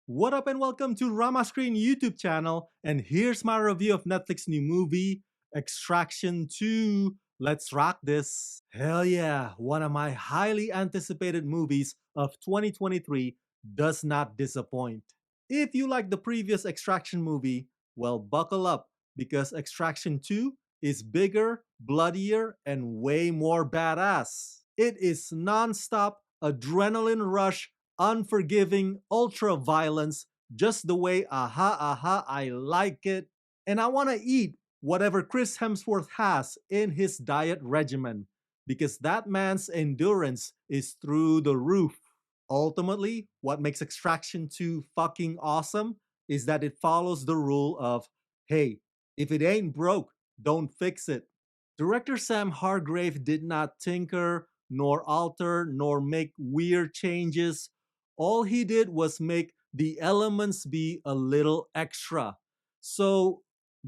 What up and welcome to Rama Screen YouTube channel, and here's my review of Netflix new movie Extraction 2. Let's rock this. Hell yeah, one of my highly anticipated movies of 2023 does not disappoint. If you like the previous Extraction movie, well buckle up because Extraction 2 is bigger, bloodier, and way more badass. It is non-stop adrenaline rush, unforgiving ultra violence, just the way I like it. And I want to eat whatever Chris Hemsworth has in his diet regimen because that man's endurance is through the roof. Ultimately, what makes Extraction 2 fucking awesome is that it follows the rule of hey, if it ain't broke, don't fix it. Director Sam Hargrave did not tinker, nor alter, nor make weird changes. All he did was make the elements be a little extra. So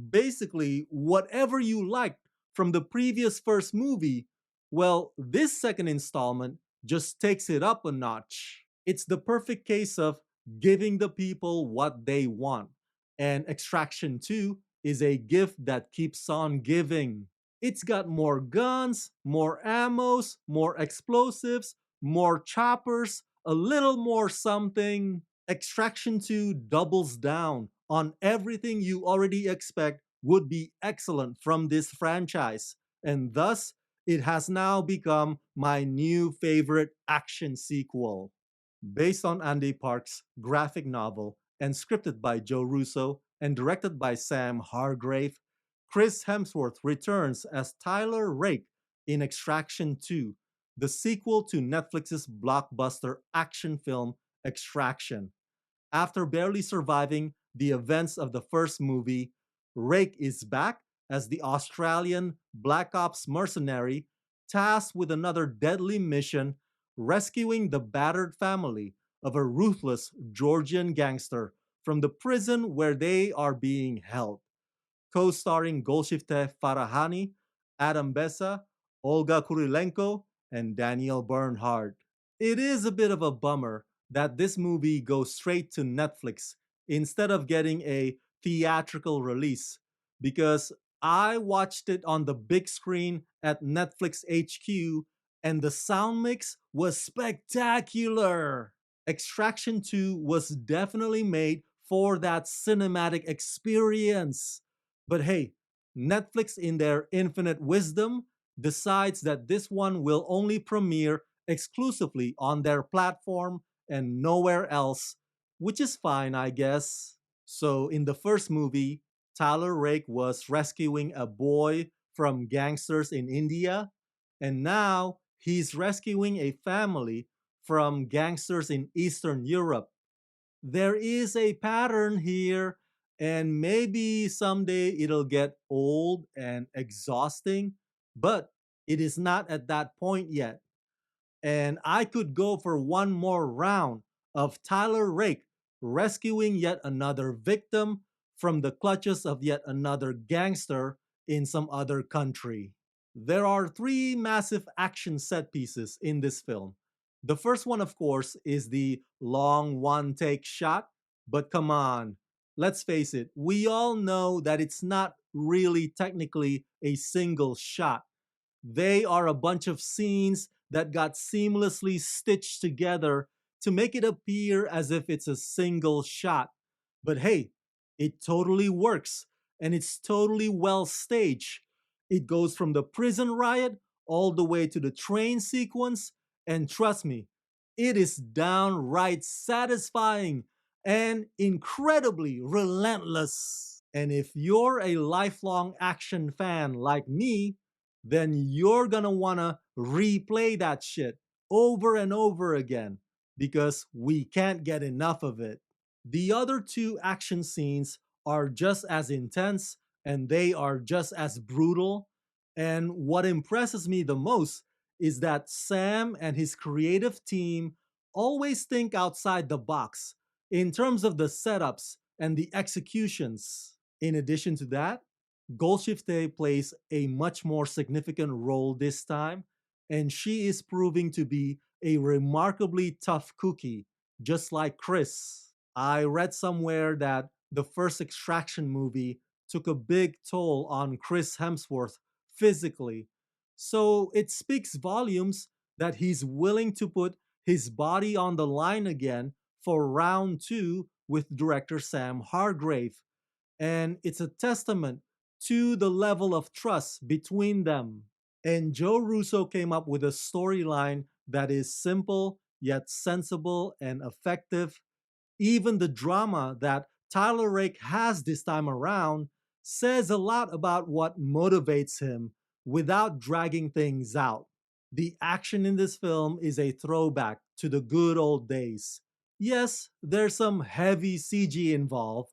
basically, whatever you liked from the previous first movie, well, this second installment just takes it up a notch. It's the perfect case of giving the people what they want. And Extraction 2 is a gift that keeps on giving. It's got more guns, more ammos, more explosives, more choppers, a little more something. Extraction 2 doubles down on everything you already expect would be excellent from this franchise, and thus it has now become my new favorite action sequel. Based on Andy Park's graphic novel and scripted by Joe Russo and directed by Sam Hargrave, Chris Hemsworth returns as Tyler Rake in Extraction 2, the sequel to Netflix's blockbuster action film Extraction. After barely surviving the events of the first movie, Rake is back as the Australian Black Ops mercenary tasked with another deadly mission rescuing the battered family of a ruthless Georgian gangster from the prison where they are being held. Co-starring Golshifteh Farahani, Adam Bessa, Olga Kurilenko, and Daniel Bernhard. It is a bit of a bummer that this movie goes straight to Netflix instead of getting a theatrical release because I watched it on the big screen at Netflix HQ and the sound mix was spectacular. Extraction 2 was definitely made for that cinematic experience. But hey, Netflix, in their infinite wisdom, decides that this one will only premiere exclusively on their platform and nowhere else, which is fine, I guess. So, in the first movie, Tyler Rake was rescuing a boy from gangsters in India, and now he's rescuing a family from gangsters in Eastern Europe. There is a pattern here, and maybe someday it'll get old and exhausting, but it is not at that point yet. And I could go for one more round of Tyler Rake rescuing yet another victim from the clutches of yet another gangster in some other country. There are three massive action set pieces in this film. The first one, of course, is the long one take shot, but come on, let's face it, we all know that it's not really technically a single shot. They are a bunch of scenes that got seamlessly stitched together to make it appear as if it's a single shot. But hey, it totally works and it's totally well staged. It goes from the prison riot all the way to the train sequence, and trust me, it is downright satisfying and incredibly relentless. And if you're a lifelong action fan like me, then you're gonna wanna replay that shit over and over again because we can't get enough of it. The other two action scenes are just as intense and they are just as brutal. And what impresses me the most is that Sam and his creative team always think outside the box in terms of the setups and the executions. In addition to that, Golshifteh plays a much more significant role this time, and she is proving to be a remarkably tough cookie, just like Chris. I read somewhere that the first Extraction movie took a big toll on Chris Hemsworth physically. So it speaks volumes that he's willing to put his body on the line again for round two with director Sam Hargrave. And it's a testament to the level of trust between them. And Joe Russo came up with a storyline that is simple yet sensible and effective. Even the drama that Tyler Rake has this time around says a lot about what motivates him without dragging things out. The action in this film is a throwback to the good old days. Yes, there's some heavy CG involved,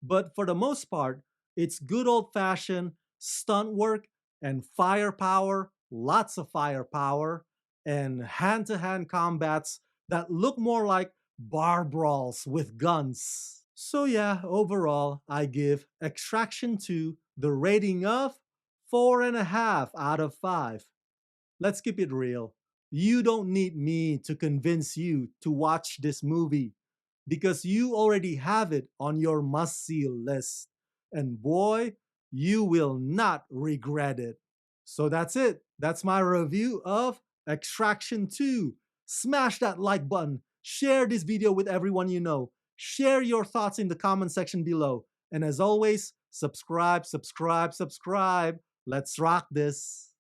but for the most part, it's good old fashioned stunt work and firepower, lots of firepower, and hand to hand combats that look more like bar brawls with guns. So, yeah, overall, I give Extraction 2 the rating of 4.5 out of 5. Let's keep it real. You don't need me to convince you to watch this movie because you already have it on your must see list. And boy, you will not regret it. So that's it. That's my review of Extraction 2. Smash that like button. Share this video with everyone you know. Share your thoughts in the comment section below. And as always, subscribe, subscribe, subscribe. Let's rock this.